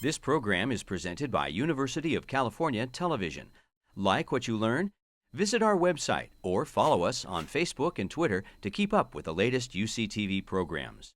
This program is presented by University of California Television. Like what you learn? Visit our website or follow us on Facebook and Twitter to keep up with the latest UCTV programs.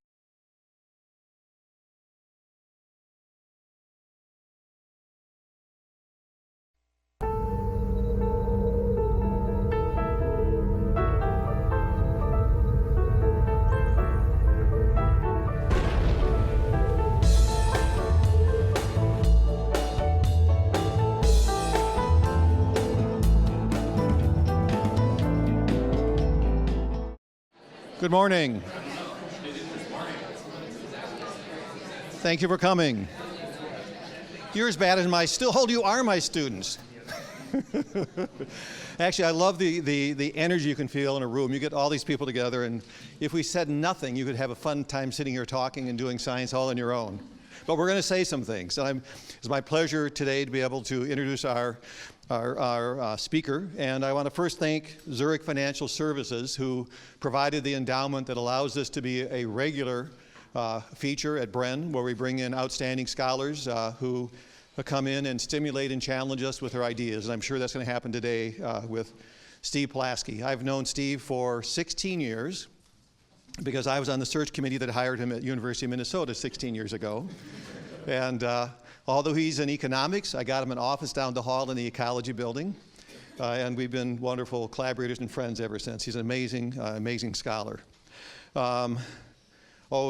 Good morning. Thank you for coming. You're as bad as my you are my students. Actually, I love the energy you can feel in a room. You get all these people together, and if we said nothing, you could have a fun time sitting here talking and doing science all on your own. But we're going to say some things. And it's my pleasure today to be able to introduce our speaker, and I want to first thank Zurich Financial Services, who provided the endowment that allows this to be a regular feature at Bren, where we bring in outstanding scholars who come in and stimulate and challenge us with their ideas. And I'm sure that's going to happen today with Steve Pulaski. I've known Steve for 16 years because I was on the search committee that hired him at University of Minnesota 16 years ago. And although he's in economics, I got him an office down the hall in the ecology building, and we've been wonderful collaborators and friends ever since. He's an amazing scholar.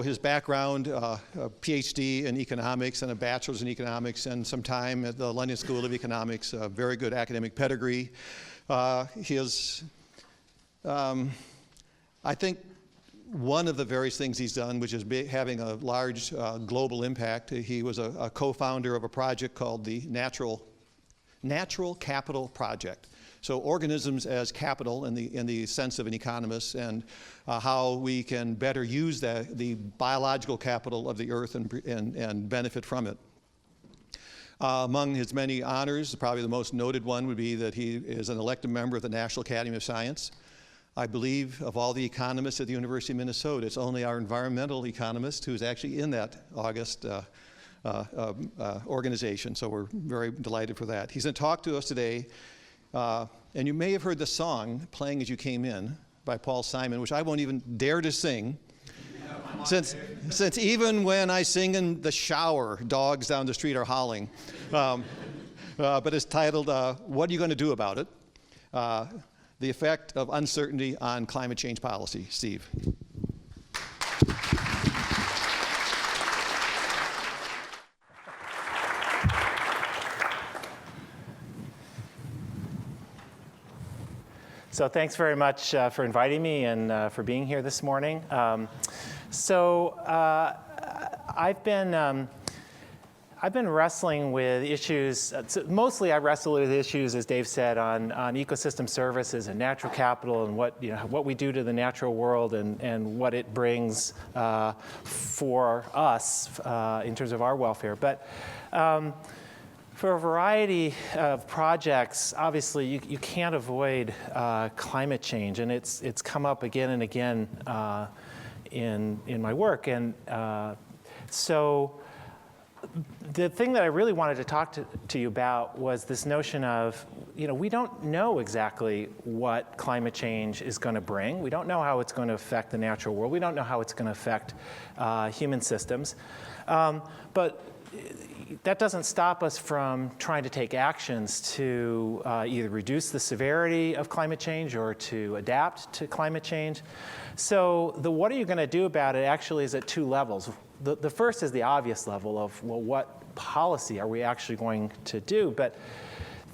His background, a PhD in economics and a bachelor's in economics and some time at the London School of Economics, a very good academic pedigree. I think one of the various things he's done, which is having a large global impact, he was a co-founder of a project called the Natural Capital Project. So organisms as capital in the sense of an economist, and how we can better use the biological capital of the earth and benefit from it. Among his many honors, probably the most noted one would be that he is an elected member of the National Academy of Science. I believe of all the economists at the University of Minnesota, it's only our environmental economist who's actually in that august organization. So we're very delighted for that. He's going to talk to us today, and you may have heard the song playing as you came in by Paul Simon, which I won't even dare to sing, since even when I sing in the shower, dogs down the street are howling. But it's titled, What Are You Going to Do About It? The effect of uncertainty on climate change policy. Steve. So thanks very much for inviting me and for being here this morning. I've been wrestling with issues, mostly I wrestle with issues, as Dave said, on ecosystem services and natural capital and what we do to the natural world and what it brings for us in terms of our welfare. But for a variety of projects, obviously you can't avoid climate change, and it's come up again and again in my work. And so the thing that I really wanted to talk to you about was this notion of, we don't know exactly what climate change is going to bring. We don't know how it's going to affect the natural world. We don't know how it's going to affect human systems. But that doesn't stop us from trying to take actions to either reduce the severity of climate change or to adapt to climate change. So what are you going to do about it actually is at two levels. The first is the obvious level of, well, what policy are we actually going to do? But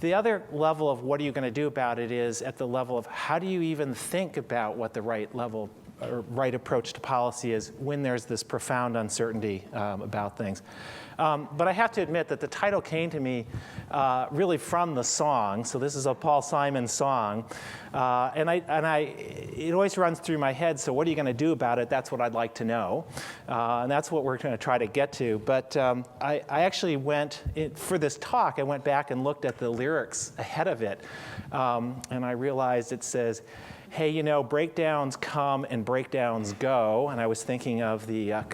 the other level of what are you going to do about it is at the level of how do you even think about what the right level or right approach to policy is when there's this profound uncertainty about things. But I have to admit that the title came to me really from the song. So this is a Paul Simon song. It always runs through my head, so what are you going to do about it? That's what I'd like to know. And that's what we're going to try to get to. But I actually for this talk, I went back and looked at the lyrics ahead of it. And I realized it says, hey, you know, breakdowns come and breakdowns go, and I was thinking of the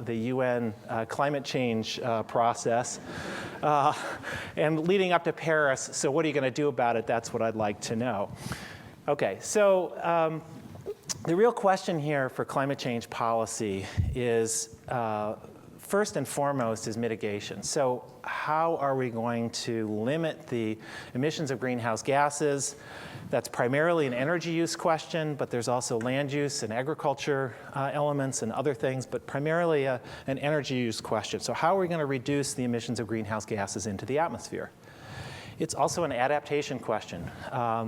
UN climate change process, and leading up to Paris, so what are you going to do about it? That's what I'd like to know. Okay, so the real question here for climate change policy is, first and foremost, is mitigation. So how are we going to limit the emissions of greenhouse gases? That's primarily an energy use question, but there's also land use and agriculture elements and other things, but primarily an energy use question. So how are we going to reduce the emissions of greenhouse gases into the atmosphere? It's also an adaptation question.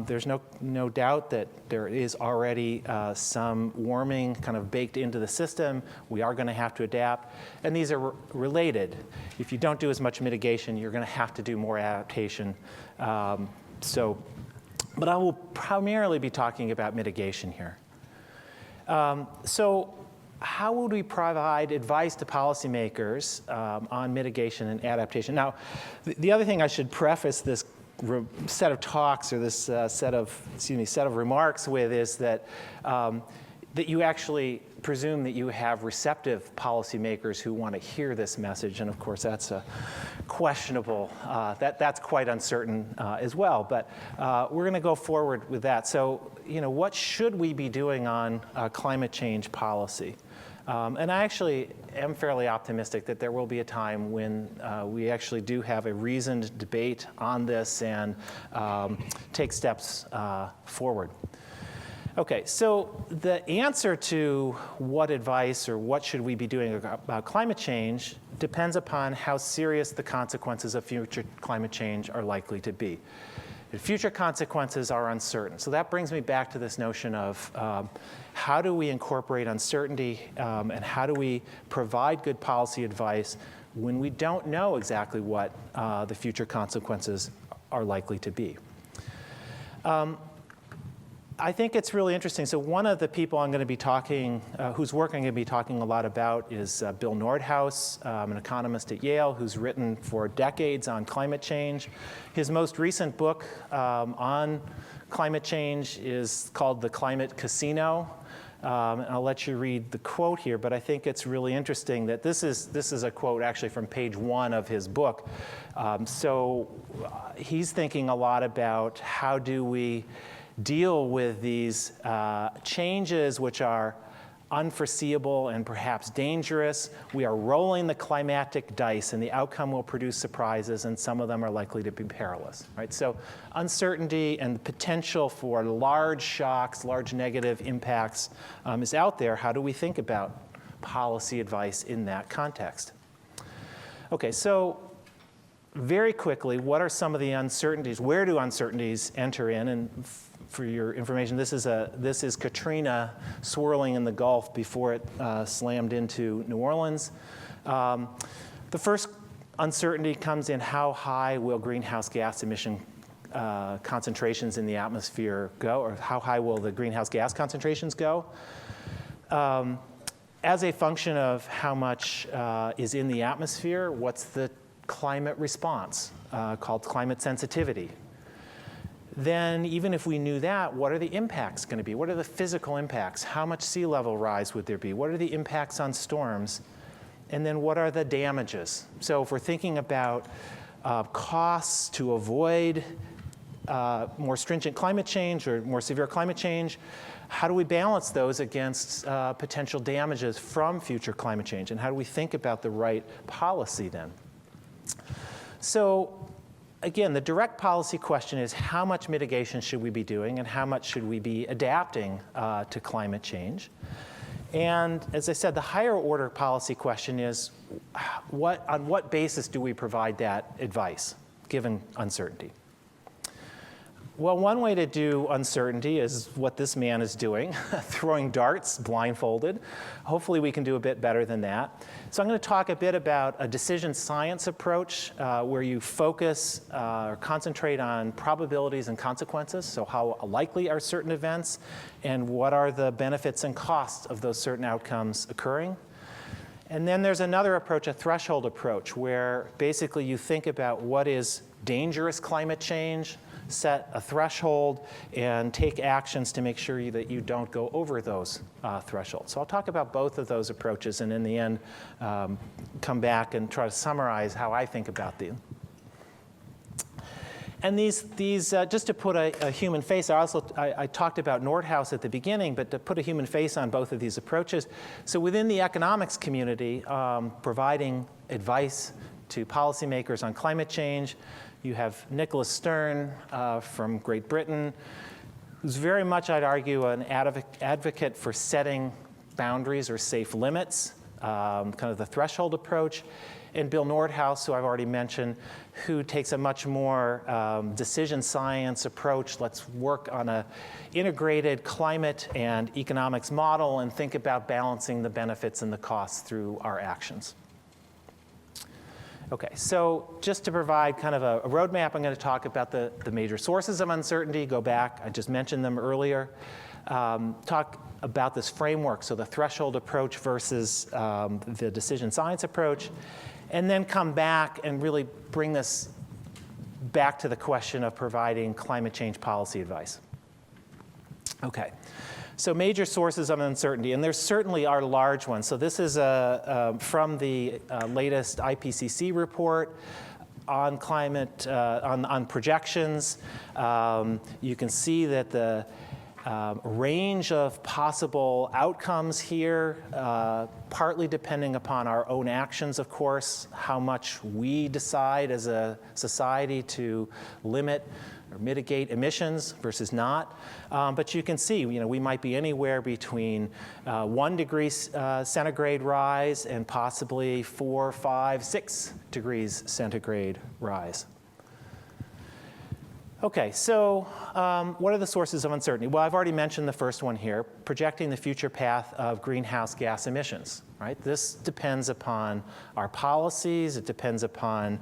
There's no doubt that there is already some warming kind of baked into the system. We are going to have to adapt, and these are related. If you don't do as much mitigation, you're going to have to do more adaptation. But I will primarily be talking about mitigation here. So how would we provide advice to policymakers on mitigation and adaptation? Now, the other thing I should preface this set of talks or this set of remarks with is that that you actually presume that you have receptive policymakers who want to hear this message, and of course that's a questionable, that's quite uncertain as well, but we're going to go forward with that. So, you know, what should we be doing on climate change policy? And I actually am fairly optimistic that there will be a time when we actually do have a reasoned debate on this and take steps forward. Okay, so the answer to what advice or what should we be doing about climate change depends upon how serious the consequences of future climate change are likely to be. The future consequences are uncertain. So that brings me back to this notion of how do we incorporate uncertainty and how do we provide good policy advice when we don't know exactly what the future consequences are likely to be. I think it's really interesting. So one of the people I'm going to be talking, whose work I'm going to be talking a lot about is Bill Nordhaus, an economist at Yale who's written for decades on climate change. His most recent book on climate change is called The Climate Casino. And I'll let you read the quote here, but I think it's really interesting that this is a quote actually from page 1 of his book. He's thinking a lot about how do we deal with these changes which are unforeseeable and perhaps dangerous. We are rolling the climatic dice, and the outcome will produce surprises, and some of them are likely to be perilous. Right? So uncertainty and the potential for large shocks, large negative impacts is out there. How do we think about policy advice in that context? Okay, so very quickly, what are some of the uncertainties? Where do uncertainties enter in? And for your information, this is Katrina swirling in the Gulf before it slammed into New Orleans. The first uncertainty comes in how high will greenhouse gas emission concentrations in the atmosphere go, or how high will the greenhouse gas concentrations go? As a function of how much is in the atmosphere, what's the climate response, called climate sensitivity? Then, even if we knew that, what are the impacts going to be? What are the physical impacts? How much sea level rise would there be? What are the impacts on storms? And then what are the damages? So if we're thinking about costs to avoid more stringent climate change or more severe climate change, how do we balance those against potential damages from future climate change? And how do we think about the right policy then? So again, the direct policy question is how much mitigation should we be doing and how much should we be adapting to climate change? And as I said, the higher order policy question is on what basis do we provide that advice given uncertainty? Well, one way to do uncertainty is what this man is doing, throwing darts blindfolded. Hopefully we can do a bit better than that. So I'm going to talk a bit about a decision science approach where you focus or concentrate on probabilities and consequences. So how likely are certain events and what are the benefits and costs of those certain outcomes occurring? And then there's another approach, a threshold approach, where basically you think about what is dangerous climate change, set a threshold, and take actions to make sure that you don't go over those thresholds. So I'll talk about both of those approaches, and in the end, come back and try to summarize how I think about them. And these just to put a human face, I talked about Nordhaus at the beginning, but to put a human face on both of these approaches. So within the economics community, providing advice to policymakers on climate change, you have Nicholas Stern from Great Britain, who's very much, I'd argue, an advocate for setting boundaries or safe limits, kind of the threshold approach. And Bill Nordhaus, who I've already mentioned, who takes a much more decision science approach. Let's work on an integrated climate and economics model and think about balancing the benefits and the costs through our actions. Okay, so just to provide kind of a roadmap, I'm going to talk about the major sources of uncertainty. Go back, I just mentioned them earlier. Talk about this framework, so the threshold approach versus the decision science approach, and then come back and really bring this back to the question of providing climate change policy advice. Okay, so major sources of uncertainty, and there certainly are large ones. So this is from the latest IPCC report on climate, on projections. You can see that the range of possible outcomes here, partly depending upon our own actions, of course, how much we decide as a society to limit or mitigate emissions versus not. But you can see, we might be anywhere between 1 degree centigrade rise and possibly 4, 5, 6 degrees centigrade rise. Okay, so what are the sources of uncertainty? Well, I've already mentioned the first one here, projecting the future path of greenhouse gas emissions, right? This depends upon our policies. It depends upon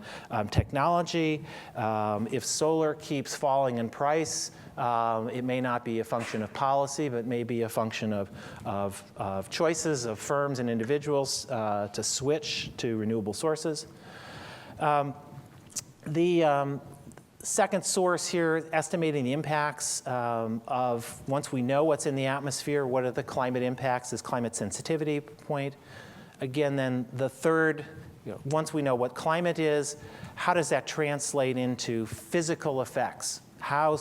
technology. If solar keeps falling in price, it may not be a function of policy, but may be a function of choices of firms and individuals to switch to renewable sources. Second source here, estimating the impacts of, once we know what's in the atmosphere, what are the climate impacts, this climate sensitivity point. Again, then the third, once we know what climate is, how does that translate into physical effects? How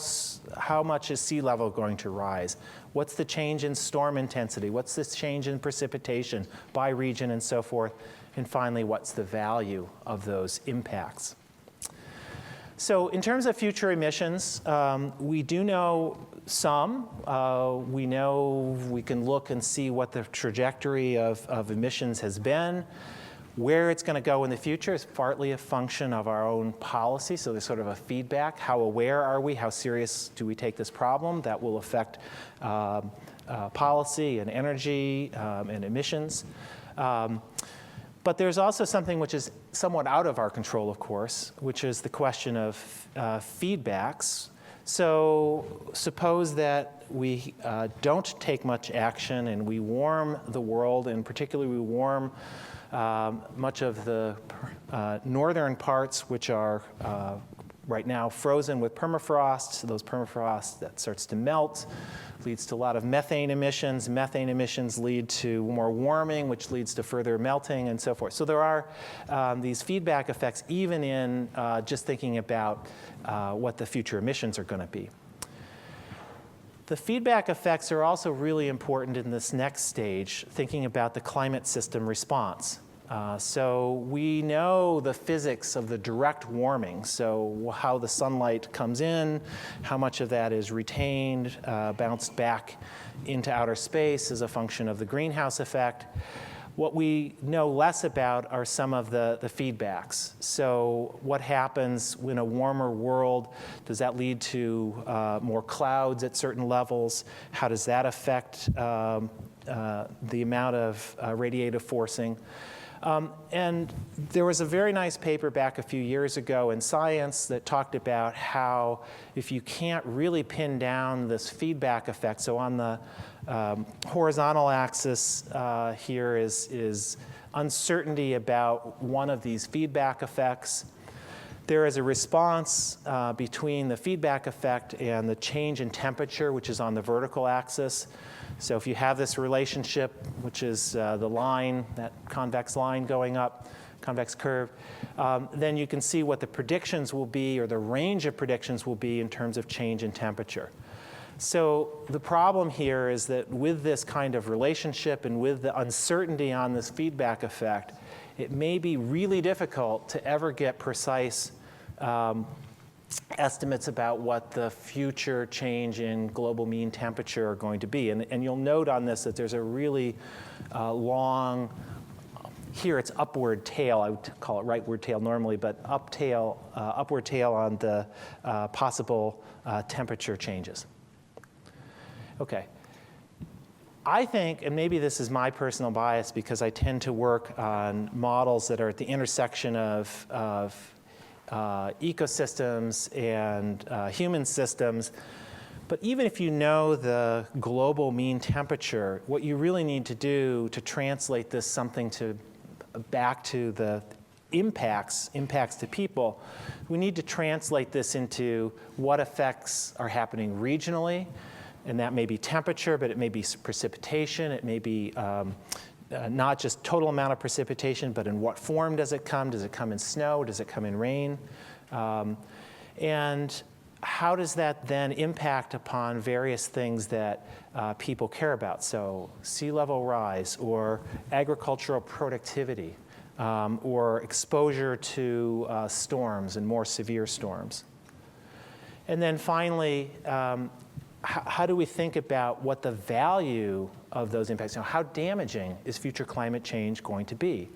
much is sea level going to rise? What's the change in storm intensity? What's this change in precipitation by region and so forth? And finally, what's the value of those impacts? So in terms of future emissions, we do know some. We know we can look and see what the trajectory of emissions has been. Where it's going to go in the future is partly a function of our own policy. So there's sort of a feedback. How aware are we? How serious do we take this problem? That will affect policy and energy and emissions. But there's also something which is somewhat out of our control, of course, which is the question of feedbacks. So suppose that we don't take much action and we warm the world, and particularly we warm much of the northern parts, which are right now frozen with permafrost. So those permafrost that starts to melt, leads to a lot of methane emissions. Methane emissions lead to more warming, which leads to further melting and so forth. So there are these feedback effects even in just thinking about what the future emissions are going to be. The feedback effects are also really important in this next stage, thinking about the climate system response. So we know the physics of the direct warming, so how the sunlight comes in, how much of that is retained, bounced back into outer space as a function of the greenhouse effect. What we know less about are some of the feedbacks. So what happens in a warmer world? Does that lead to more clouds at certain levels? How does that affect the amount of radiative forcing? And there was a very nice paper back a few years ago in Science that talked about how if you can't really pin down this feedback effect, so on the horizontal axis here is uncertainty about one of these feedback effects. There is a response between the feedback effect and the change in temperature, which is on the vertical axis. So if you have this relationship, which is the line, that convex line going up, convex curve, then you can see what the predictions will be, or the range of predictions will be in terms of change in temperature. So the problem here is that with this kind of relationship and with the uncertainty on this feedback effect, it may be really difficult to ever get precise estimates about what the future change in global mean temperature are going to be. And you'll note on this that there's a really long, here it's upward tail, I would call it rightward tail normally, but upward tail on the possible temperature changes. Okay. I think, and maybe this is my personal bias because I tend to work on models that are at the intersection of ecosystems and human systems. But even if you know the global mean temperature, what you really need to do to translate this back to the impacts to people, we need to translate this into what effects are happening regionally. And that may be temperature, but it may be precipitation. It may be not just total amount of precipitation, but in what form does it come? Does it come in snow? Does it come in rain? And how does that then impact upon various things that people care about? So sea level rise, or agricultural productivity, or exposure to storms and more severe storms. And then finally, how do we think about what the value of those impacts, how damaging is future climate change going to be?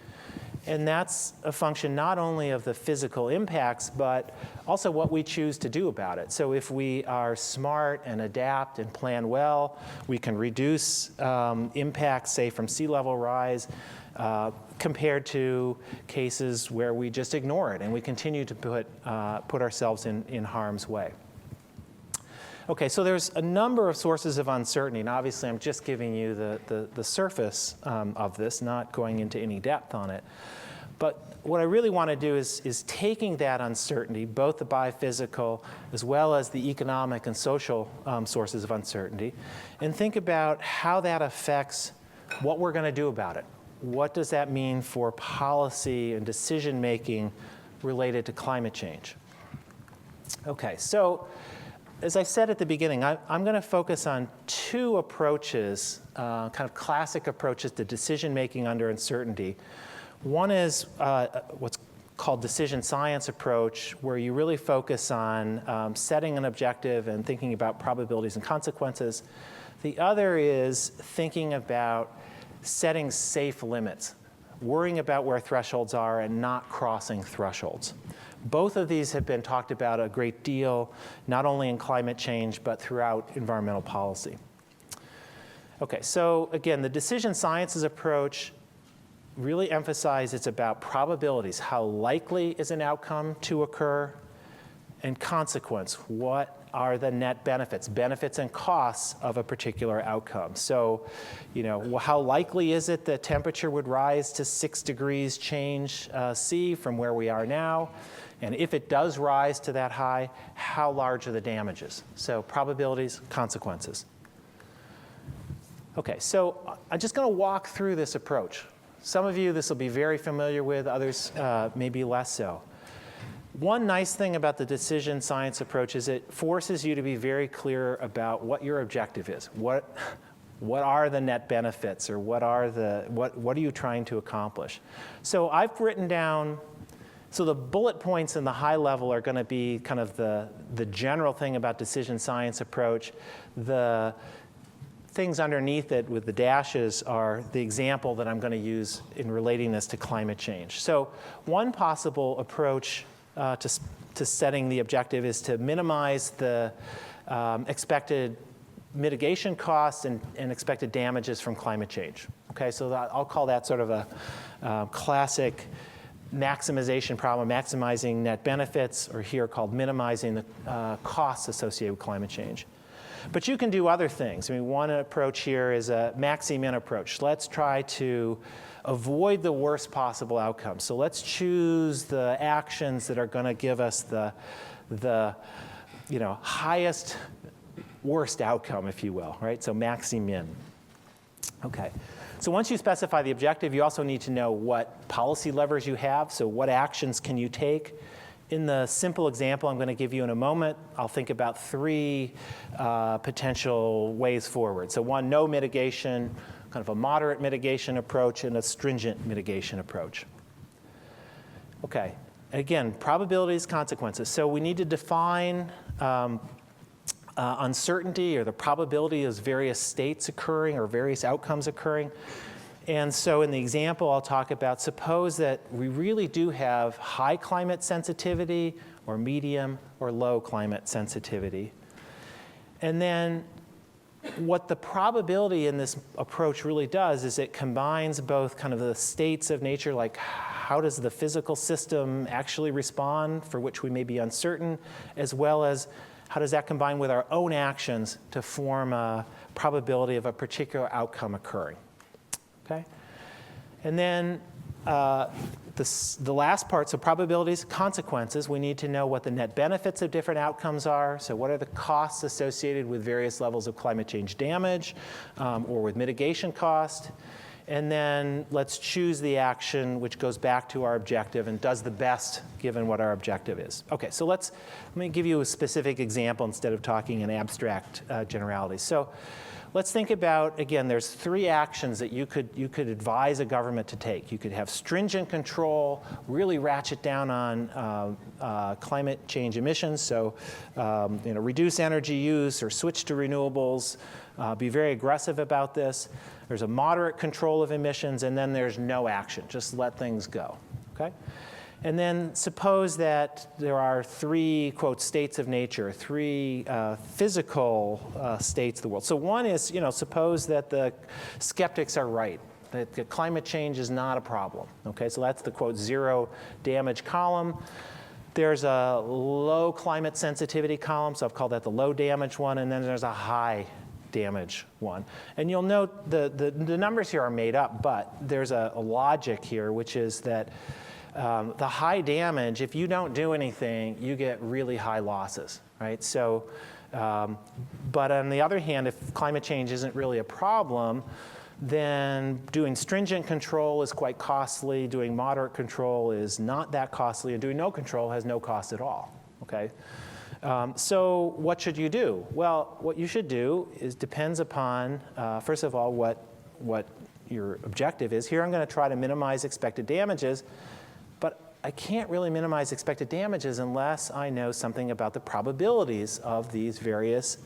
And that's a function not only of the physical impacts, but also what we choose to do about it. So if we are smart and adapt and plan well, we can reduce impacts, say, from sea level rise, compared to cases where we just ignore it and we continue to put ourselves in harm's way. Okay, so there's a number of sources of uncertainty, and obviously I'm just giving you the surface of this, not going into any depth on it. But what I really want to do is taking that uncertainty, both the biophysical as well as the economic and social sources of uncertainty, and think about how that affects what we're going to do about it. What does that mean for policy and decision making related to climate change? Okay, so as I said at the beginning, I'm going to focus on two approaches, kind of classic approaches to decision-making under uncertainty. One is what's called decision science approach, where you really focus on setting an objective and thinking about probabilities and consequences. The other is thinking about setting safe limits, worrying about where thresholds are and not crossing thresholds. Both of these have been talked about a great deal, not only in climate change, but throughout environmental policy. Okay, so again, the decision sciences approach really emphasizes it's about probabilities. How likely is an outcome to occur? And consequence, what are the net benefits and costs of a particular outcome? So, how likely is it that temperature would rise to 6 degrees change C from where we are now? And if it does rise to that high, how large are the damages? So probabilities, consequences. Okay, so I'm just going to walk through this approach. Some of you this will be very familiar with, others maybe less so. One nice thing about the decision science approach is it forces you to be very clear about what your objective is. What are the net benefits, or what are you trying to accomplish? So I've written down, so the bullet points in the high level are going to be kind of the general thing about decision science approach. The things underneath it with the dashes are the example that I'm going to use in relating this to climate change. So one possible approach to setting the objective is to minimize the expected mitigation costs and expected damages from climate change. Okay, so I'll call that sort of a classic maximization problem, maximizing net benefits, or here called minimizing the costs associated with climate change. But you can do other things. I mean, one approach here is a maxi-min approach. Let's try to avoid the worst possible outcome. So let's choose the actions that are going to give us the highest worst outcome, if you will, right? So maxi-min. Okay. So once you specify the objective, you also need to know what policy levers you have. So what actions can you take? In the simple example I'm going to give you in a moment, I'll think about 3 potential ways forward. So one, no mitigation, kind of a moderate mitigation approach, and a stringent mitigation approach. Okay. Again, probabilities, consequences. So we need to define uncertainty or the probability of various states occurring or various outcomes occurring. And so in the example I'll talk about, suppose that we really do have high climate sensitivity or medium or low climate sensitivity. And then what the probability in this approach really does is it combines both kind of the states of nature, like how does the physical system actually respond, for which we may be uncertain, as well as how does that combine with our own actions to form a probability of a particular outcome occurring? Okay? And then the last part, so probabilities, consequences, we need to know what the net benefits of different outcomes are. So what are the costs associated with various levels of climate change damage or with mitigation cost? And then let's choose the action which goes back to our objective and does the best given what our objective is. Okay, so let me give you a specific example instead of talking in abstract generalities. So let's think about, again, there's 3 actions that you could advise a government to take. You could have stringent control, really ratchet down on climate change emissions, so reduce energy use or switch to renewables, be very aggressive about this. There's a moderate control of emissions, and then there's no action. Just let things go, okay? And then suppose that there are 3, quote, states of nature, 3 physical states of the world. So one is, suppose that the skeptics are right, that the climate change is not a problem, okay? So that's the, quote, zero damage column. There's a low climate sensitivity column, so I've called that the low damage one, and then there's a high damage one. And you'll note the numbers here are made up, but there's a logic here, which is that the high damage, if you don't do anything, you get really high losses, right? So, but on the other hand, if climate change isn't really a problem, then doing stringent control is quite costly, doing moderate control is not that costly, and doing no control has no cost at all, okay? So what should you do? Well, what you should do depends upon, first of all, what your objective is. Here I'm going to try to minimize expected damages, but I can't really minimize expected damages unless I know something about the probabilities of these various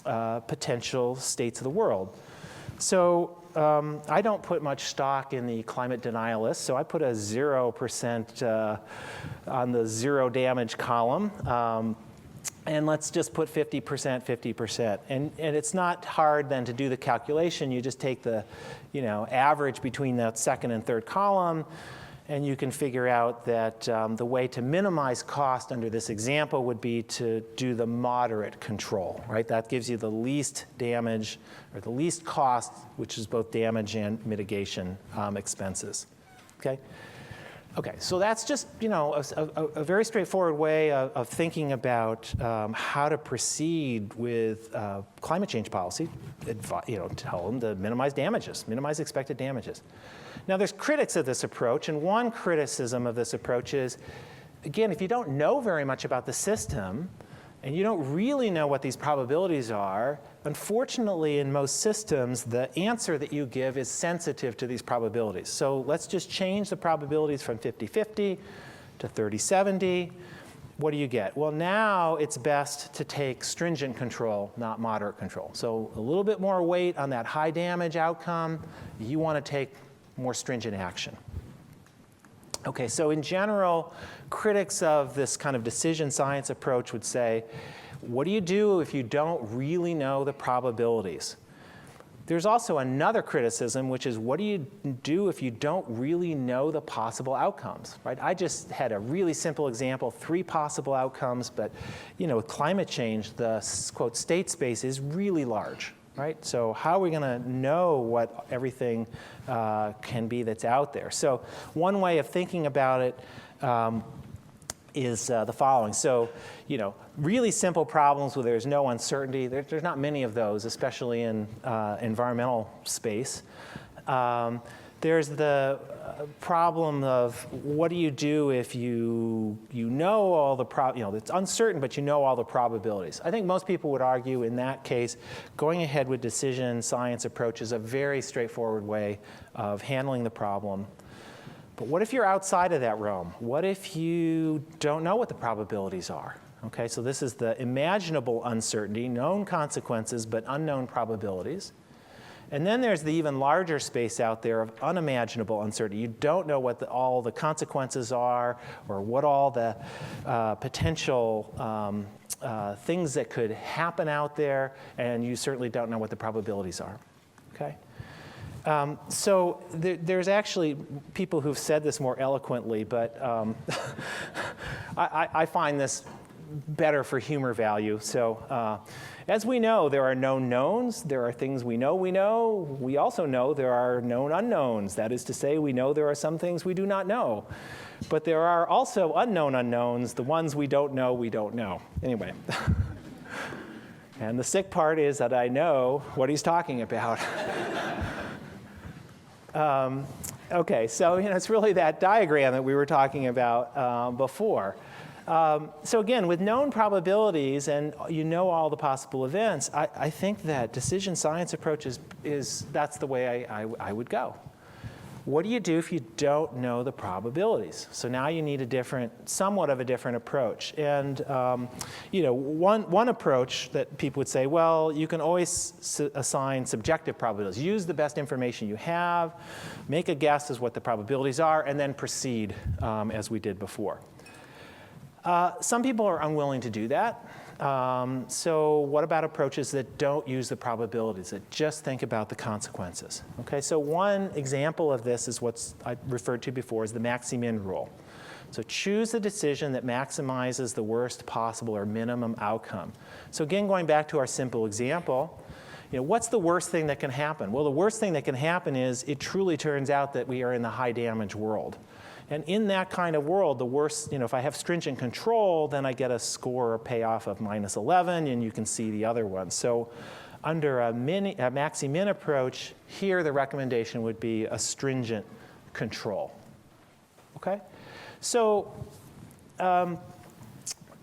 potential states of the world. So I don't put much stock in the climate denialists, so I put a 0% on the zero damage column. And let's just put 50%, 50%. And it's not hard then to do the calculation. You just take the average between that second and third column, and you can figure out that the way to minimize cost under this example would be to do the moderate control, right? That gives you the least damage or the least cost, which is both damage and mitigation expenses, okay? Okay, so that's just a very straightforward way of thinking about how to proceed with climate change policy. Tell them to minimize damages, minimize expected damages. Now, there's critics of this approach, and one criticism of this approach is, again, if you don't know very much about the system, and you don't really know what these probabilities are, unfortunately, in most systems, the answer that you give is sensitive to these probabilities. So let's just change the probabilities from 50-50 to 30-70. What do you get? Well, now it's best to take stringent control, not moderate control. So a little bit more weight on that high damage outcome. You want to take more stringent action. Okay, so in general, critics of this kind of decision science approach would say, what do you do if you don't really know the probabilities? There's also another criticism, which is what do you do if you don't really know the possible outcomes, right? I just had a really simple example, 3 possible outcomes, but with climate change, the quote state space is really large, right? So how are we going to know what everything can be that's out there? So one way of thinking about it is the following. So, really simple problems where there's no uncertainty. There's not many of those, especially in environmental space. There's the problem of what do you do if you know all the it's uncertain, but you know all the probabilities. I think most people would argue in that case, going ahead with decision science approach is a very straightforward way of handling the problem. But what if you're outside of that realm? What if you don't know what the probabilities are? Okay, so this is the imaginable uncertainty, known consequences, but unknown probabilities. And then there's the even larger space out there of unimaginable uncertainty. You don't know what all the consequences are or what all the potential things that could happen out there, and you certainly don't know what the probabilities are. Okay? So there's actually people who've said this more eloquently, but I find this better for humor value. So as we know, there are known knowns. There are things we know we know. We also know there are known unknowns. That is to say, we know there are some things we do not know. But there are also unknown unknowns, the ones we don't know we don't know. Anyway. And the sick part is that I know what he's talking about. Okay, so it's really that diagram that we were talking about before. So again, with known probabilities and all the possible events, I think that decision science approach that's the way I would go. What do you do if you don't know the probabilities? So now you need somewhat of a different approach. And one approach that people would say, well, you can always assign subjective probabilities. Use the best information you have, make a guess as what the probabilities are, and then proceed as we did before. Some people are unwilling to do that. So what about approaches that don't use the probabilities, that just think about the consequences? Okay, so one example of this is what I referred to before as the maxi-min rule. So choose a decision that maximizes the worst possible or minimum outcome. So again, going back to our simple example, what's the worst thing that can happen? Well, the worst thing that can happen is it truly turns out that we are in the high damage world. And in that kind of world, the worst, if I have stringent control, then I get a score or payoff of -11, and you can see the other ones. So under a maxi-min approach, here the recommendation would be a stringent control. Okay? So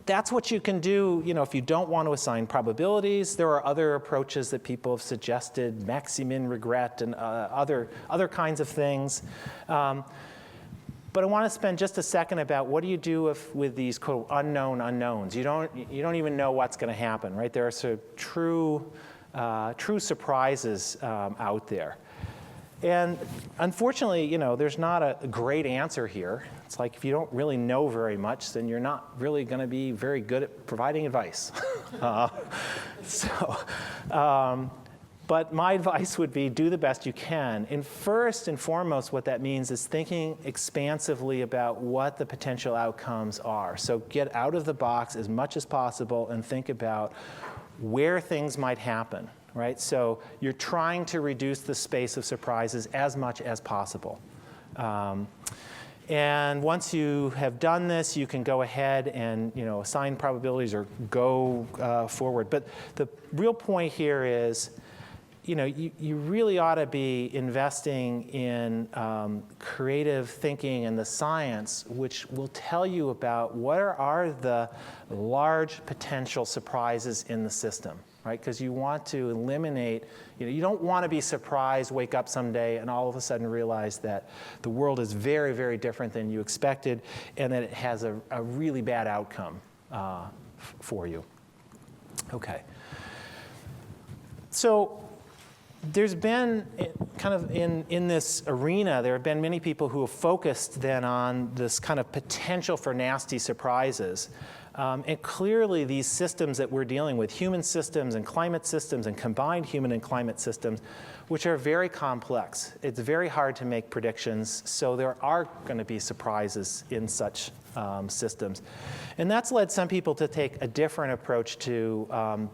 that's what you can do, if you don't want to assign probabilities. There are other approaches that people have suggested, maxi-min regret and other kinds of things. But I want to spend just a second about what do you do with these quote unknown unknowns. You don't even know what's going to happen, right? There are sort of true surprises out there. And unfortunately, there's not a great answer here. It's like if you don't really know very much, then you're not really going to be very good at providing advice. But my advice would be do the best you can. And first and foremost, what that means is thinking expansively about what the potential outcomes are. So get out of the box as much as possible and think about where things might happen, right? So you're trying to reduce the space of surprises as much as possible. And once you have done this, you can go ahead and assign probabilities or go forward. But the real point here is, you really ought to be investing in creative thinking and the science, which will tell you about what are the large potential surprises in the system, right? Because you want to eliminate, you don't want to be surprised, wake up someday, and all of a sudden realize that the world is very, very different than you expected, and that it has a really bad outcome for you. Okay. So There's been kind of in this arena, there have been many people who have focused then on this kind of potential for nasty surprises. And clearly these systems that we're dealing with, human systems and climate systems and combined human and climate systems, which are very complex. It's very hard to make predictions, so there are going to be surprises in such systems. And that's led some people to take a different approach to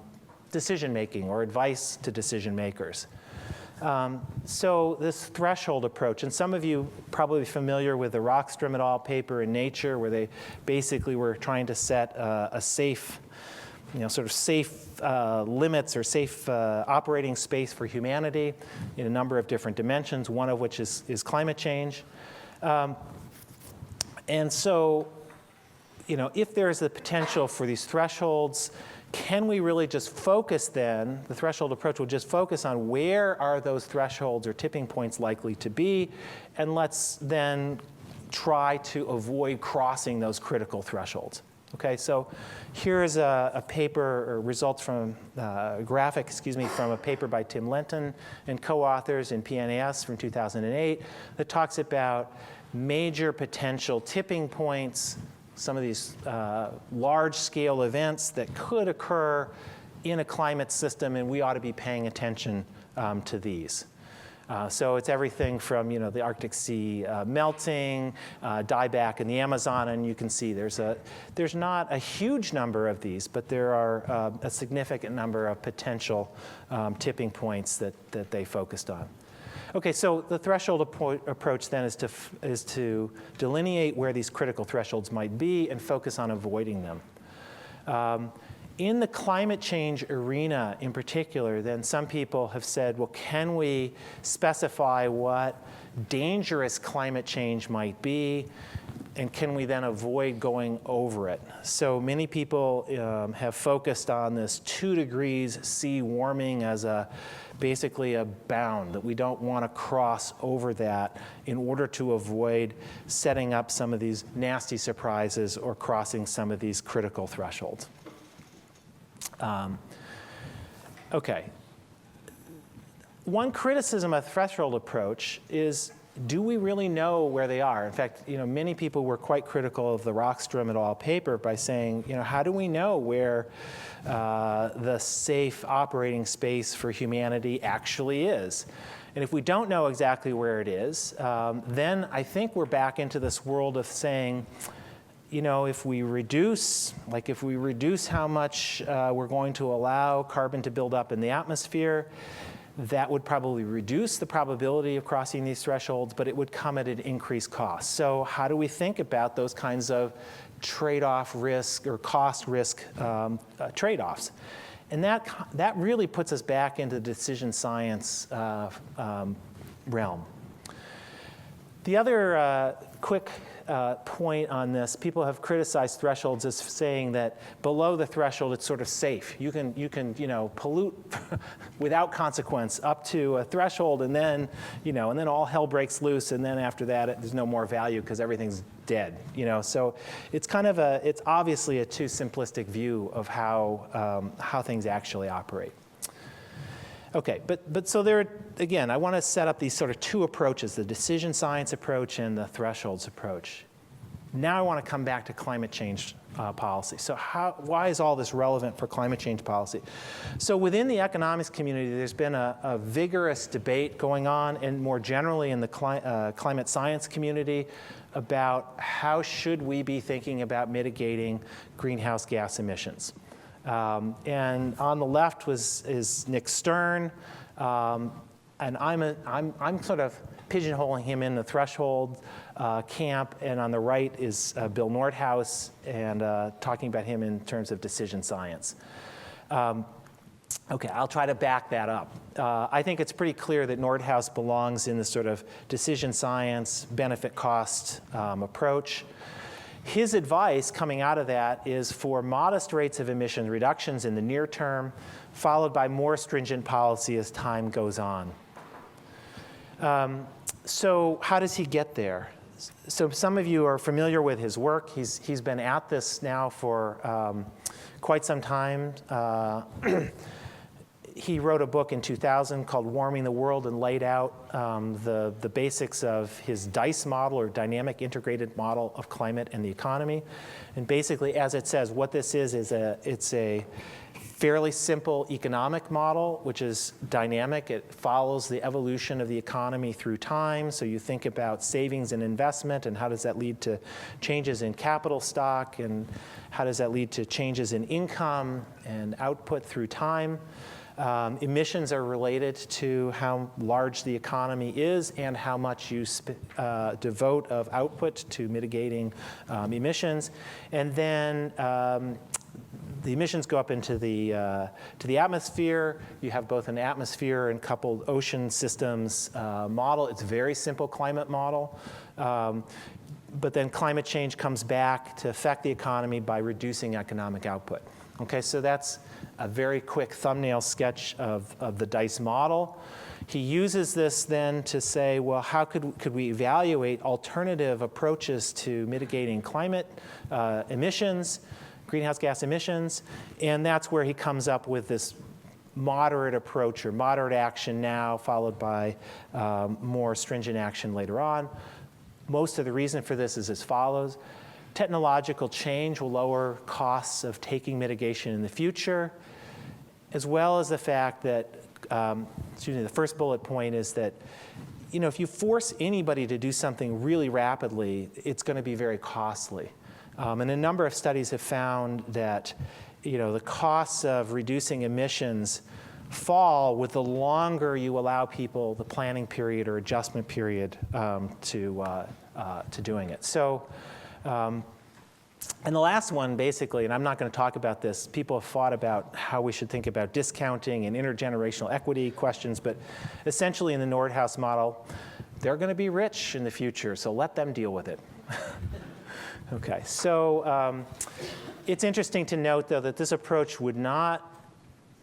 decision making or advice to decision makers. So this threshold approach, and some of you probably familiar with the Rockstrom et al. Paper in Nature, where they basically were trying to set a safe, sort of safe limits or safe operating space for humanity in a number of different dimensions, one of which is climate change. And so, if there's the potential for these thresholds, can we really just focus then, the threshold approach will just focus on where are those thresholds or tipping points likely to be, and let's then try to avoid crossing those critical thresholds. Okay, so here's a paper, or results from, graphic, from a paper by Tim Lenton and co-authors in PNAS from 2008 that talks about major potential tipping points, some of these large-scale events that could occur in a climate system, and we ought to be paying attention to these. So it's everything from the Arctic Sea melting, dieback in the Amazon, and you can see there's not a huge number of these, but there are a significant number of potential tipping points that they focused on. Okay, so the threshold approach then is to delineate where these critical thresholds might be and focus on avoiding them. In the climate change arena in particular, then some people have said, well, can we specify what dangerous climate change might be, and can we then avoid going over it? So many people have focused on this 2 degrees C warming as basically a bound, that we don't want to cross over that in order to avoid setting up some of these nasty surprises or crossing some of these critical thresholds. Okay. One criticism of the threshold approach is, do we really know where they are? In fact, many people were quite critical of the Rockstrom et al. Paper by saying, how do we know where the safe operating space for humanity actually is? And if we don't know exactly where it is, then I think we're back into this world of saying, if we reduce how much we're going to allow carbon to build up in the atmosphere, that would probably reduce the probability of crossing these thresholds, but it would come at an increased cost. So how do we think about those kinds of trade-off risk or cost-risk trade-offs? And that really puts us back into the decision science realm. The other quick point on this, people have criticized thresholds as saying that below the threshold it's sort of safe. You can pollute without consequence up to a threshold, and then and then all hell breaks loose, and then after that there's no more value because everything's dead. So it's it's obviously a too simplistic view of how things actually operate. Okay, but so there, again, I want to set up these sort of 2 approaches, the decision science approach and the thresholds approach. Now I want to come back to climate change policy. So why is all this relevant for climate change policy? So within the economics community, there's been a vigorous debate going on, and more generally in the climate science community, about how should we be thinking about mitigating greenhouse gas emissions. And on the left is Nick Stern, and I'm sort of pigeonholing him in the threshold camp, and on the right is Bill Nordhaus, and talking about him in terms of decision science. Okay, I'll try to back that up. I think it's pretty clear that Nordhaus belongs in the sort of decision science, benefit cost approach. His advice coming out of that is for modest rates of emission reductions in the near term, followed by more stringent policy as time goes on. So how does he get there? So some of you are familiar with his work. He's been at this now for quite some time. he wrote a book in 2000 called Warming the World and laid out the basics of his DICE model, or Dynamic Integrated Model of Climate and the Economy. And basically, as it says, what this is it's a fairly simple economic model, which is dynamic. It follows the evolution of the economy through time. So you think about savings and investment, and how does that lead to changes in capital stock, and how does that lead to changes in income and output through time. Emissions are related to how large the economy is and how much you devote of output to mitigating emissions. And then the emissions go up into to the atmosphere. You have both an atmosphere and coupled ocean systems model. It's a very simple climate model. But then climate change comes back to affect the economy by reducing economic output. Okay, so that's a very quick thumbnail sketch of the DICE model. He uses this then to say, well, how could we evaluate alternative approaches to mitigating climate emissions, greenhouse gas emissions, and that's where he comes up with this moderate approach, or moderate action now, followed by more stringent action later on. Most of the reason for this is as follows. Technological change will lower costs of taking mitigation in the future, as well as the fact that, the first bullet point is that, if you force anybody to do something really rapidly, it's going to be very costly. And a number of studies have found that, the costs of reducing emissions fall with the longer you allow people the planning period or adjustment period to doing it. So, and the last one, basically, and I'm not going to talk about this, people have thought about how we should think about discounting and intergenerational equity questions, but essentially in the Nordhaus model, they're going to be rich in the future, so let them deal with it. Okay, so it's interesting to note, though, that this approach would not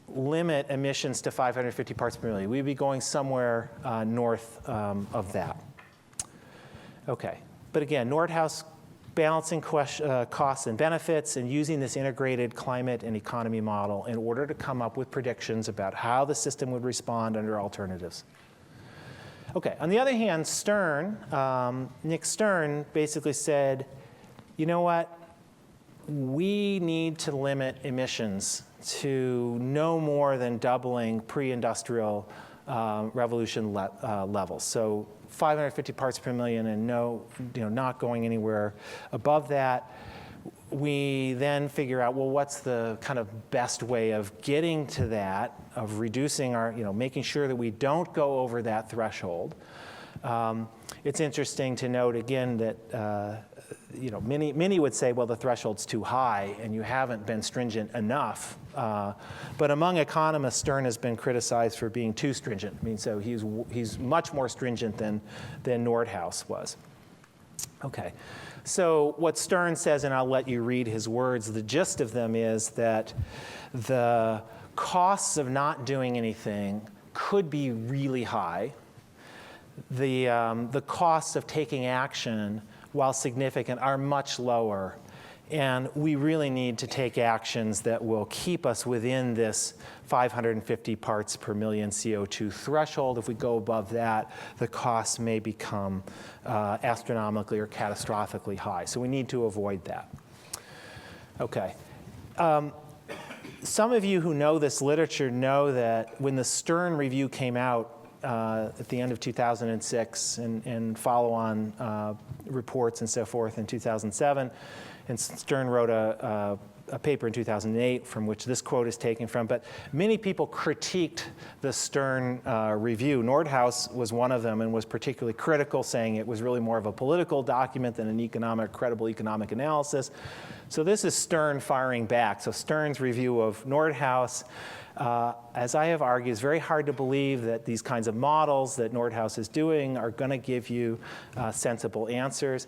limit emissions to 550 parts per million. We'd be going somewhere north of that. Okay, but again, Nordhaus balancing costs and benefits and using this integrated climate and economy model in order to come up with predictions about how the system would respond under alternatives. Okay, on the other hand, Stern, Nick Stern basically said, you know what? We need to limit emissions to no more than doubling pre-industrial revolution levels. So 550 parts per million, and not going anywhere above that. We then figure out, well, what's the kind of best way of getting to that, of reducing our, making sure that we don't go over that threshold. It's interesting to note again that many would say, well, the threshold's too high and you haven't been stringent enough. But among economists, Stern has been criticized for being too stringent. I mean, so he's much more stringent than Nordhaus was. Okay, so what Stern says, and I'll let you read his words, the gist of them is that the costs of not doing anything could be really high. The costs of taking action, while significant, are much lower. And we really need to take actions that will keep us within this 550 parts per million CO2 threshold. If we go above that, the costs may become astronomically or catastrophically high. So we need to avoid that. Okay. Some of you who know this literature know that when the Stern review came out at the end of 2006 and follow-on reports and so forth in 2007, and Stern wrote a paper in 2008 from which this quote is taken from, but many people critiqued the Stern review. Nordhaus was one of them and was particularly critical, saying it was really more of a political document than an credible economic analysis. So this is Stern firing back. So Stern's review of Nordhaus, as I have argued, it's very hard to believe that these kinds of models that Nordhaus is doing are going to give you sensible answers.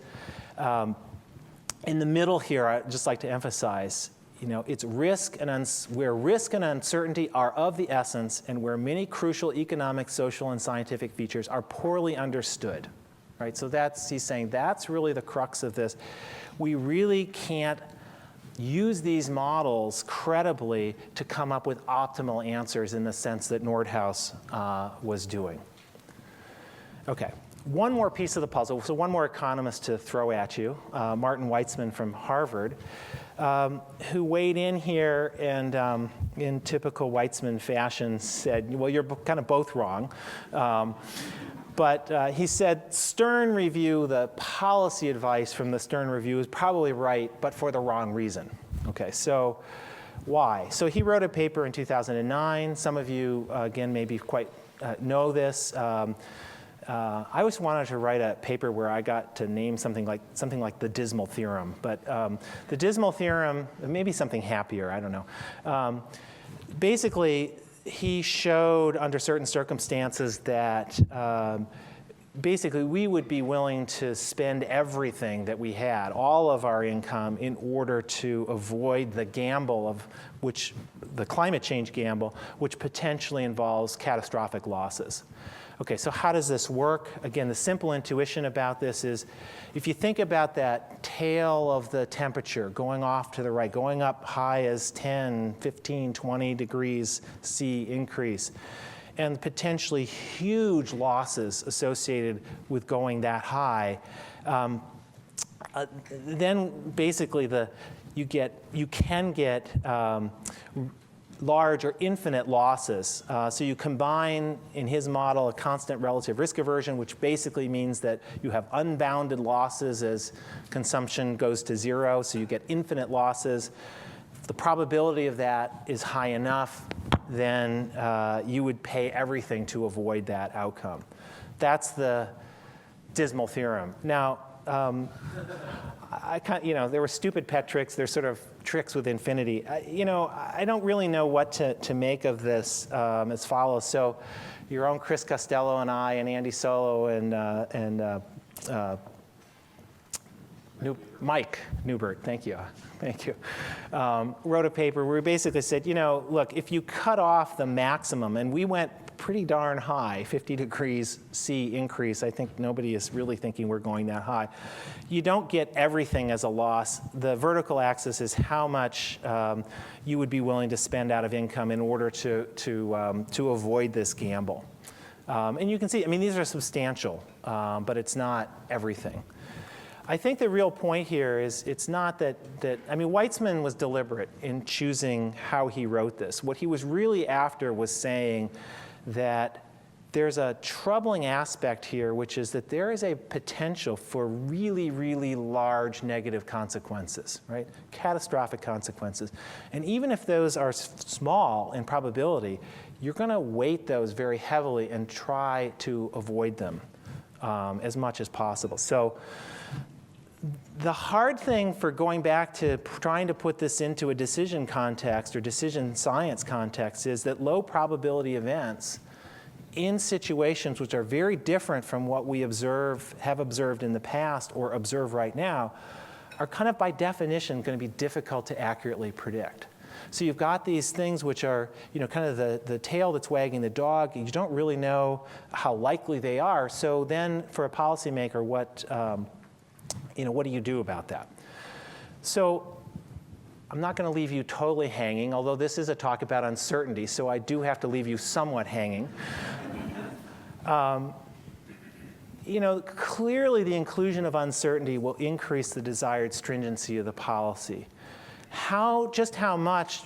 In the middle here, I'd just like to emphasize, it's risk and where risk and uncertainty are of the essence, and where many crucial economic, social, and scientific features are poorly understood. Right? So he's saying that's really the crux of this. We really can't use these models credibly to come up with optimal answers in the sense that Nordhaus was doing. Okay, one more piece of the puzzle. So one more economist to throw at you, Martin Weitzman from Harvard, who weighed in here and in typical Weitzman fashion said, well, you're kind of both wrong. But he said Stern Review, the policy advice from the Stern Review is probably right, but for the wrong reason. Okay, so why? So he wrote a paper in 2009. Some of you, again, maybe quite know this. I always wanted to write a paper where I got to name something like the Dismal Theorem. But the Dismal Theorem, maybe something happier, I don't know. Basically, he showed under certain circumstances that basically we would be willing to spend everything that we had, all of our income, in order to avoid the gamble of which, the climate change gamble, which potentially involves catastrophic losses. Okay, so how does this work? Again, the simple intuition about this is if you think about that tail of the temperature going off to the right, going up high as 10, 15, 20 degrees C increase, and potentially huge losses associated with going that high, then basically you can get large or infinite losses. So you combine, in his model, a constant relative risk aversion, which basically means that you have unbounded losses as consumption goes to zero, so you get infinite losses. If the probability of that is high enough, then you would pay everything to avoid that outcome. That's the Dismal Theorem. Now, there were stupid pet tricks. There's sort of tricks with infinity. I don't really know what to make of this as follows. So your own Chris Costello and I and Andy Solo and Mike Newbert, thank you, wrote a paper where we basically said, look, if you cut off the maximum, and we went pretty darn high, 50 degrees C increase. I think nobody is really thinking we're going that high. You don't get everything as a loss. The vertical axis is how much you would be willing to spend out of income in order to avoid this gamble. And you can see, these are substantial, but it's not everything. I think the real point here is it's not that Weitzman was deliberate in choosing how he wrote this. What he was really after was saying that there's a troubling aspect here, which is that there is a potential for really, really large negative consequences, right? Catastrophic consequences. And even if those are small in probability, you're going to weight those very heavily and try to avoid them as much as possible. So the hard thing for going back to trying to put this into a decision context or decision science context is that low probability events in situations which are very different from what we have observed in the past or observe right now are kind of by definition going to be difficult to accurately predict. So you've got these things which are, kind of the tail that's wagging the dog. You don't really know how likely they are. So then for a policymaker, what do you do about that? So I'm not going to leave you totally hanging, although this is a talk about uncertainty, so I do have to leave you somewhat hanging. Clearly the inclusion of uncertainty will increase the desired stringency of the policy. Just how much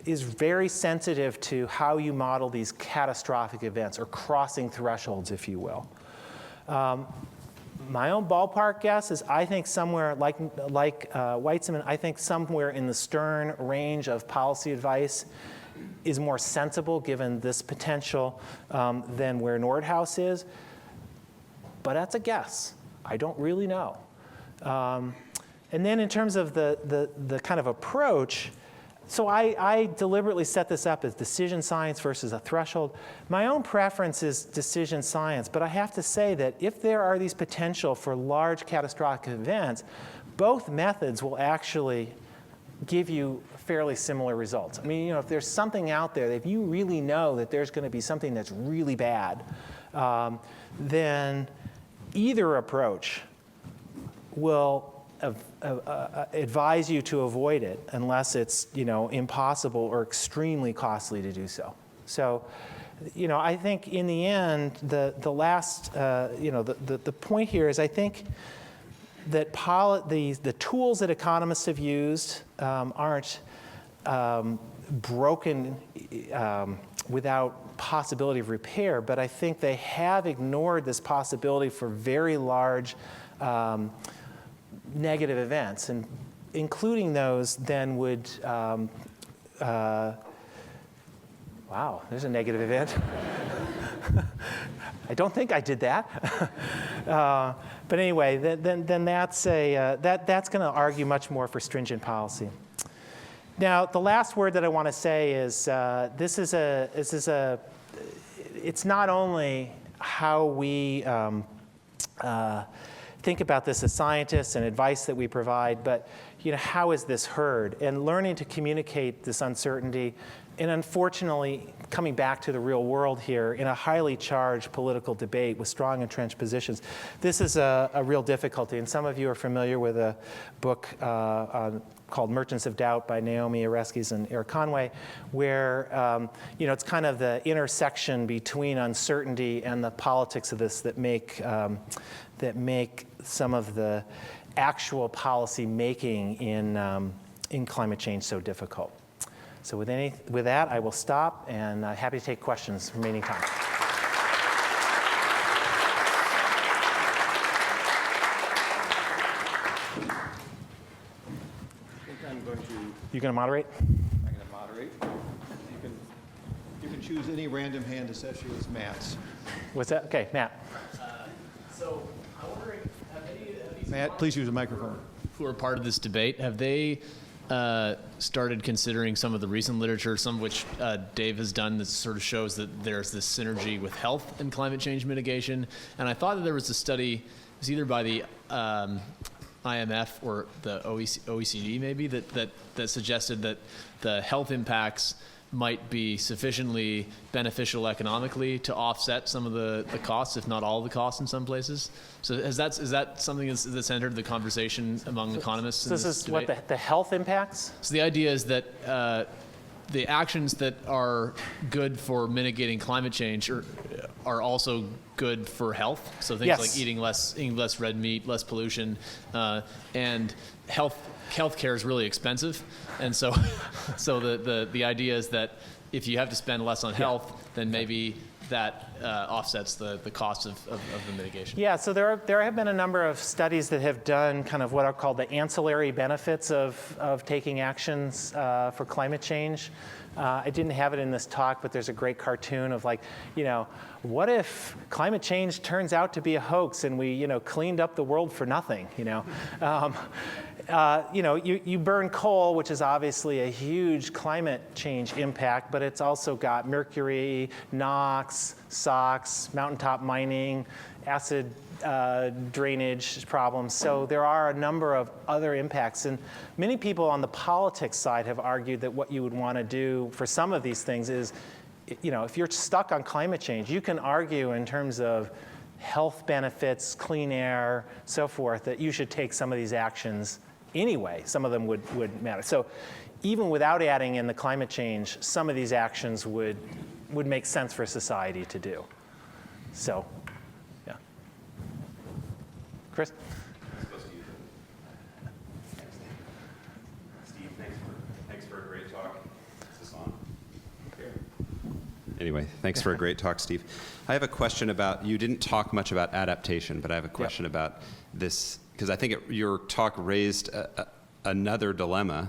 is very sensitive to how you model these catastrophic events or crossing thresholds, if you will. My own ballpark guess is I think somewhere like Weitzman, I think somewhere in the Stern range of policy advice is more sensible given this potential than where Nordhaus is. But that's a guess. I don't really know. And then in terms of the kind of approach, so I deliberately set this up as decision science versus a threshold. My own preference is decision science, but I have to say that if there are these potential for large catastrophic events, both methods will actually give you fairly similar results. If there's something out there, if you really know that there's going to be something that's really bad, then either approach will advise you to avoid it unless it's, impossible or extremely costly to do so. So, I think in the end, the last, the point here is I think that the tools that economists have used aren't broken without possibility of repair, but I think they have ignored this possibility for very large negative events, and including those then would, wow, there's a negative event. I don't think I did that. But anyway, then that's that's going to argue much more for stringent policy. Now, the last word that I want to say is it's not only how we think about this as scientists and advice that we provide, but how is this heard? And learning to communicate this uncertainty, and unfortunately, coming back to the real world here, in a highly charged political debate with strong entrenched positions, this is a real difficulty. And some of you are familiar with a book called Merchants of Doubt by Naomi Oreskes and Eric Conway, where it's kind of the intersection between uncertainty and the politics of this that make some of the actual policy making in climate change so difficult. So with that, I will stop, and happy to take questions remaining time. You're going to moderate? I'm going to moderate. You can choose any random hand, especially as Matt's. What's that? Okay, Matt. So I'm wondering, have any of these Matt, please use a microphone. who are part of this debate, have they started considering some of the recent literature, some of which Dave has done, that sort of shows that there's this synergy with health and climate change mitigation? And I thought that there was a study, it was either by the IMF or the OECD maybe, that suggested that the health impacts might be sufficiently beneficial economically to offset some of the costs, if not all of the costs in some places. So is that something that's entered the conversation among economists in This this is debate? what the health impacts? So the idea is that the actions that are good for mitigating climate change are also good for health. So things Yes. like eating less red meat, less pollution, and healthcare is really expensive. And so the idea is that if you have to spend less on health, then maybe that offsets the cost of the mitigation. Yeah, so there have been a number of studies that have done kind of what are called the ancillary benefits of taking actions for climate change. I didn't have it in this talk, but there's a great cartoon of what if climate change turns out to be a hoax and we, cleaned up the world for nothing, you burn coal, which is obviously a huge climate change impact, but it's also got mercury, NOx, SOx, mountaintop mining, acid drainage problems. So there are a number of other impacts. And many people on the politics side have argued that what you would want to do for some of these things is, if you're stuck on climate change, you can argue in terms of health benefits, clean air, so forth, that you should take some of these actions anyway. Some of them would matter. So even without adding in the climate change, some of these actions would make sense for society to do. So, yeah. Chris? Steve, thanks for a great talk. Is this on? Anyway, thanks for a great talk, Steve. I have a question about, you didn't talk much about adaptation, but I have a question about this, because I think your talk raised another dilemma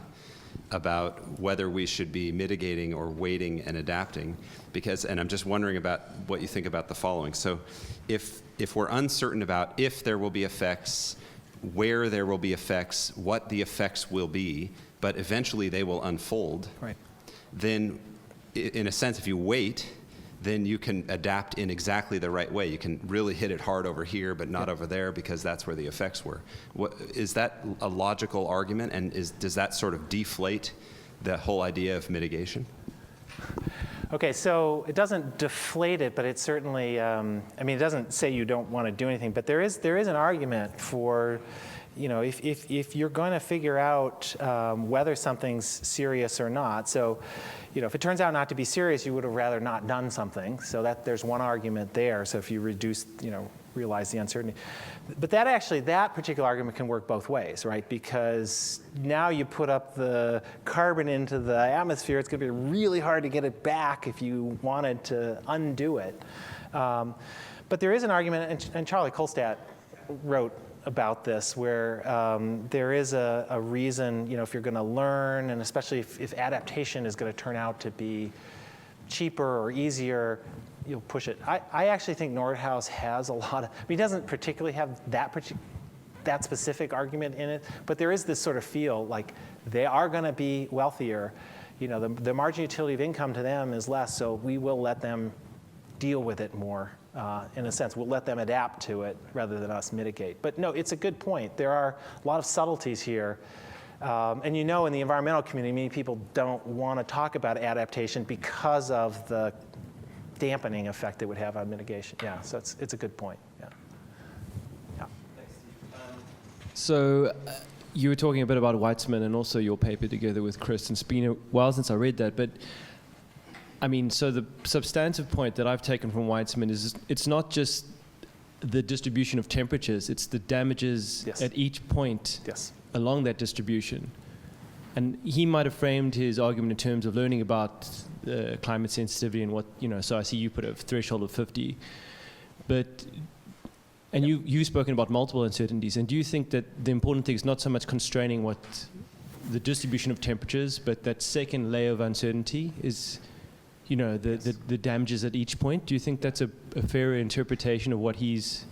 about whether we should be mitigating or waiting and adapting, and I'm just wondering about what you think about the following. So if we're uncertain about if there will be effects, where there will be effects, what the effects will be, but eventually they will unfold, Right. then in a sense, if you wait, then you can adapt in exactly the right way. You can really hit it hard over here, but not over there, because that's where the effects were. Is that a logical argument, and does that sort of deflate the whole idea of mitigation? Okay, so it doesn't deflate it, but it certainly, it doesn't say you don't want to do anything, but there is an argument for, if you're going to figure out whether something's serious or not, so if it turns out not to be serious, you would have rather not done something. So that there's one argument there. So if you realize the uncertainty. But that particular argument can work both ways, right? Because now you put up the carbon into the atmosphere, it's going to be really hard to get it back if you wanted to undo it. But there is an argument, and Charlie Kolstad wrote about this, where there is a reason, if you're going to learn, and especially if adaptation is going to turn out to be cheaper or easier, you'll push it. I actually think Nordhaus has a lot of, he doesn't particularly have that specific argument in it, but there is this sort of feel like they are going to be wealthier. The marginal utility of income to them is less, so we will let them deal with it more. In a sense, we'll let them adapt to it rather than us mitigate. But no, it's a good point. There are a lot of subtleties here. And in the environmental community, many people don't want to talk about adaptation because of the dampening effect it would have on mitigation. Yeah, so it's a good point. Yeah. So you were talking a bit about Weitzman and also your paper together with Chris, and it's been a while since I read that, but so the substantive point that I've taken from Weitzman is it's not just the distribution of temperatures, it's the damages at each point along that distribution. And he might have framed his argument in terms of learning about climate sensitivity and what, so I see you put a threshold of 50. And you've spoken about multiple uncertainties, and do you think that the important thing is not so much constraining what the distribution of temperatures, but that second layer of uncertainty is the damages at each point? Do you think that's a fair interpretation of what he's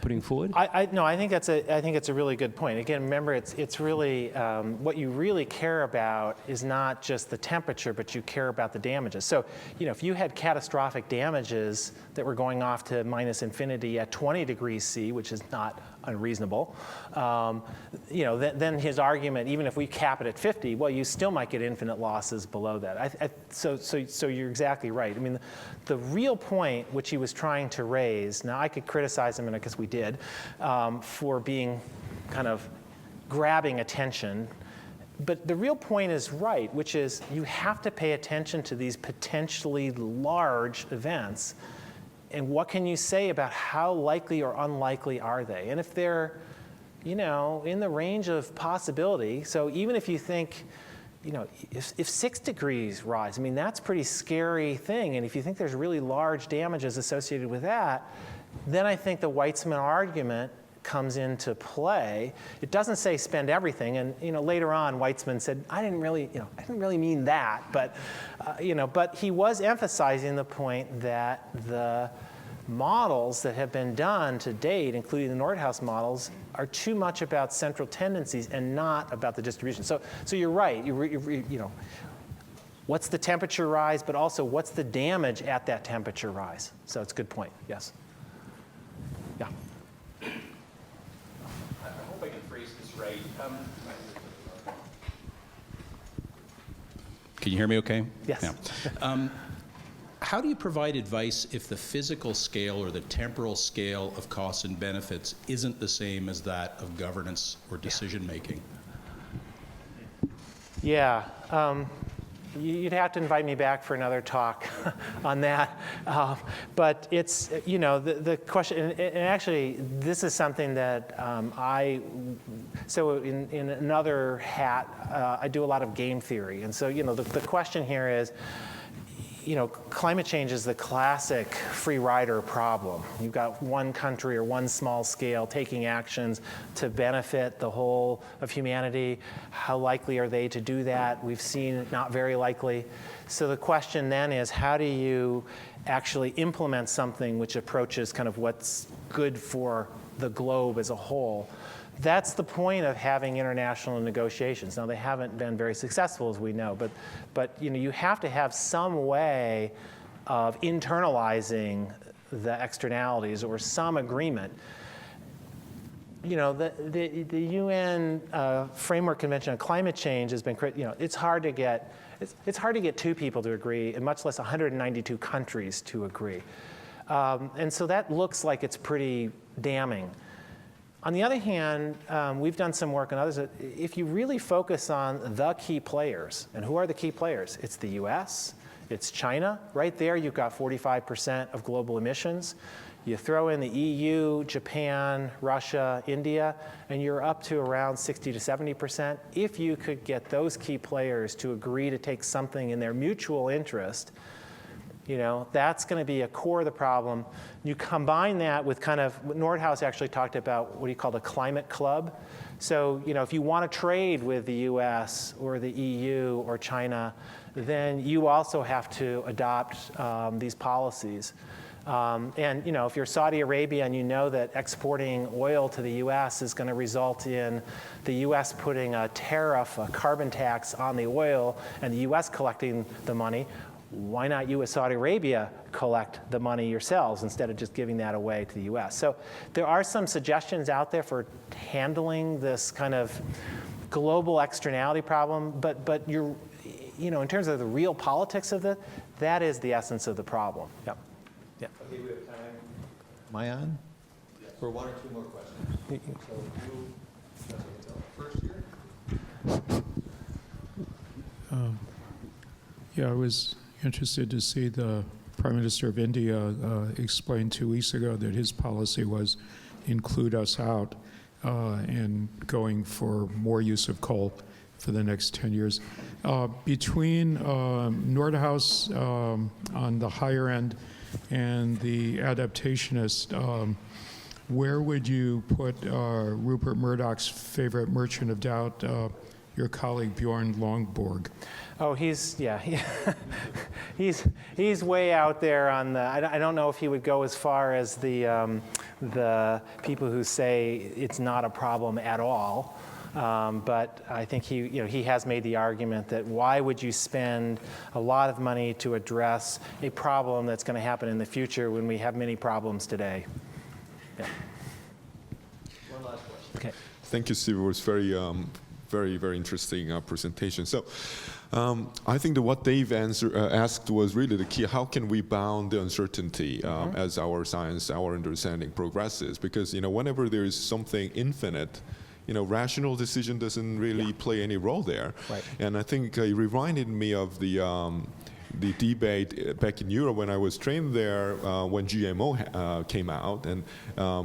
putting forward? No, I think it's a really good point. Again, remember, it's really what you really care about is not just the temperature, but you care about the damages. So, if you had catastrophic damages that were going off to minus infinity at 20 degrees C, which is not unreasonable, then his argument, even if we cap it at 50, well, you still might get infinite losses below that. So you're exactly right. The real point which he was trying to raise, now I could criticize him, and I guess we did, for being kind of grabbing attention, but the real point is right, which is you have to pay attention to these potentially large events. And what can you say about how likely or unlikely are they? And if they're, in the range of possibility, so even if you think, if 6 degrees rise, that's a pretty scary thing. And if you think there's really large damages associated with that, then I think the Weitzman argument comes into play. It doesn't say spend everything, and later on Weitzman said I didn't really mean that, but but he was emphasizing the point that the models that have been done to date, including the Nordhaus models, are too much about central tendencies and not about the distribution. So you're right. What's the temperature rise, but also what's the damage at that temperature rise? So it's a good point. Yes. Yeah. I hope I can phrase this right. Can you hear me okay? Yes. Yeah. How do you provide advice if the physical scale or the temporal scale of costs and benefits isn't the same as that of governance or decision making? Yeah. You'd have to invite me back for another talk on that. But it's, the question, and actually, this is something that so in another hat, I do a lot of game theory. And so, the question here is, climate change is the classic free rider problem. You've got one country or one small scale taking actions to benefit the whole of humanity. How likely are they to do that? We've seen not very likely. So the question then is, how do you actually implement something which approaches kind of what's good for the globe as a whole? That's the point of having international negotiations. Now, they haven't been very successful, as we know, but you have to have some way of internalizing the externalities or some agreement. The UN Framework Convention on Climate Change has been, it's hard to get two people to agree, and much less 192 countries to agree. And so that looks like it's pretty damning. On the other hand, we've done some work on others. If you really focus on the key players, and who are the key players? It's the US, it's China. Right there, you've got 45% of global emissions. You throw in the EU, Japan, Russia, India, and you're up to around 60 to 70%. If you could get those key players to agree to take something in their mutual interest, that's going to be a core of the problem. You combine that with kind of, Nordhaus actually talked about what he called a climate club. So, if you want to trade with the US or the EU or China, then you also have to adopt these policies. And if you're Saudi Arabia and you know that exporting oil to the US is going to result in the US putting a tariff, a carbon tax on the oil, and the US collecting the money, why not you as Saudi Arabia collect the money yourselves instead of just giving that away to the US? So there are some suggestions out there for handling this kind of global externality problem, but you're, in terms of the real politics of it, that is the essence of the problem. Yep. Yeah. Okay, we have time. Am I on? Yes. For one or two more questions. So first here. Yeah, I was interested to see the Prime Minister of India explain 2 weeks ago that his policy was include us out and going for more use of coal for the next 10 years. Between Nordhaus on the higher end and the adaptationist, where would you put Rupert Murdoch's favorite merchant of doubt, your colleague Bjorn Lomborg? Oh, he's way out there on the. I don't know if he would go as far as the people who say it's not a problem at all. But I think he has made the argument that why would you spend a lot of money to address a problem that's going to happen in the future when we have many problems today? Yeah. One last question. Okay. Thank you, Steve. It was very, very interesting presentation. So I think that what Dave asked was really the key. How can we bound the uncertainty as our science, our understanding progresses? Because whenever there is something infinite, rational decision doesn't really play any role there. Right. And I think it reminded me of the debate back in Europe when I was trained there when GMO came out. And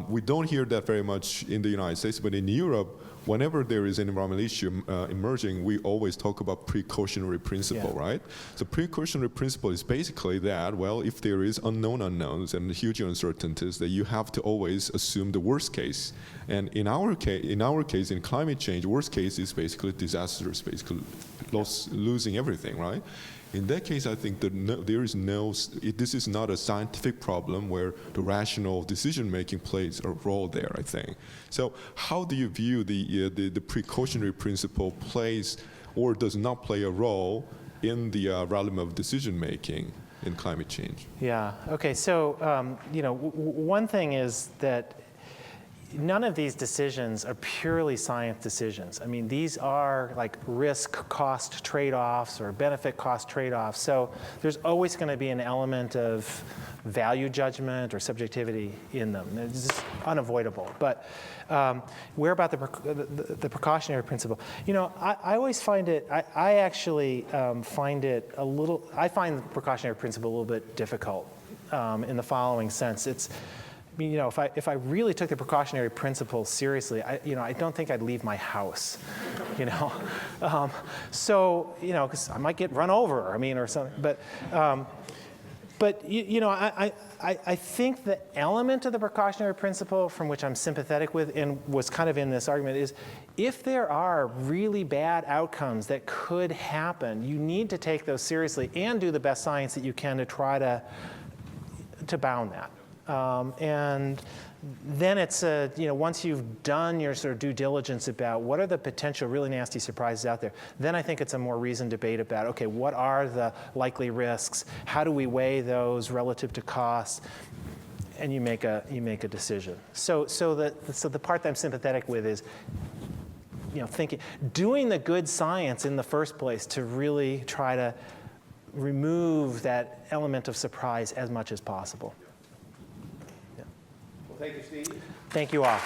we don't hear that very much in the United States, but in Europe, whenever there is an environmental issue emerging, we always talk about precautionary principle, right? So precautionary principle is basically that, well, if there is unknown unknowns and huge uncertainties, that you have to always assume the worst case. And in our case, in climate change, worst case is basically disasters, basically losing everything, right? In that case, I think that this is not a scientific problem where the rational decision-making plays a role there, I think. So how do you view the precautionary principle plays or does not play a role in the realm of decision-making in climate change? Yeah, okay, so one thing is that none of these decisions are purely science decisions. I mean, these are like risk-cost trade-offs or benefit-cost trade-offs. So there's always going to be an element of value judgment or subjectivity in them. It's just unavoidable. But where about the precautionary principle? I always find it, I actually find it a little, I find the precautionary principle a little bit difficult in the following sense. If I really took the precautionary principle seriously, I don't think I'd leave my house, So, because I might get run over, or something. But I think the element of the precautionary principle from which I'm sympathetic with and was kind of in this argument is if there are really bad outcomes that could happen, you need to take those seriously and do the best science that you can to try to bound that. And then it's once you've done your sort of due diligence about what are the potential really nasty surprises out there, then I think it's a more reasoned debate about, okay, what are the likely risks? How do we weigh those relative to costs? And you make a decision. So the part that I'm sympathetic with is, doing the good science in the first place to really try to remove that element of surprise as much as possible. Thank you, Steve. Thank you all.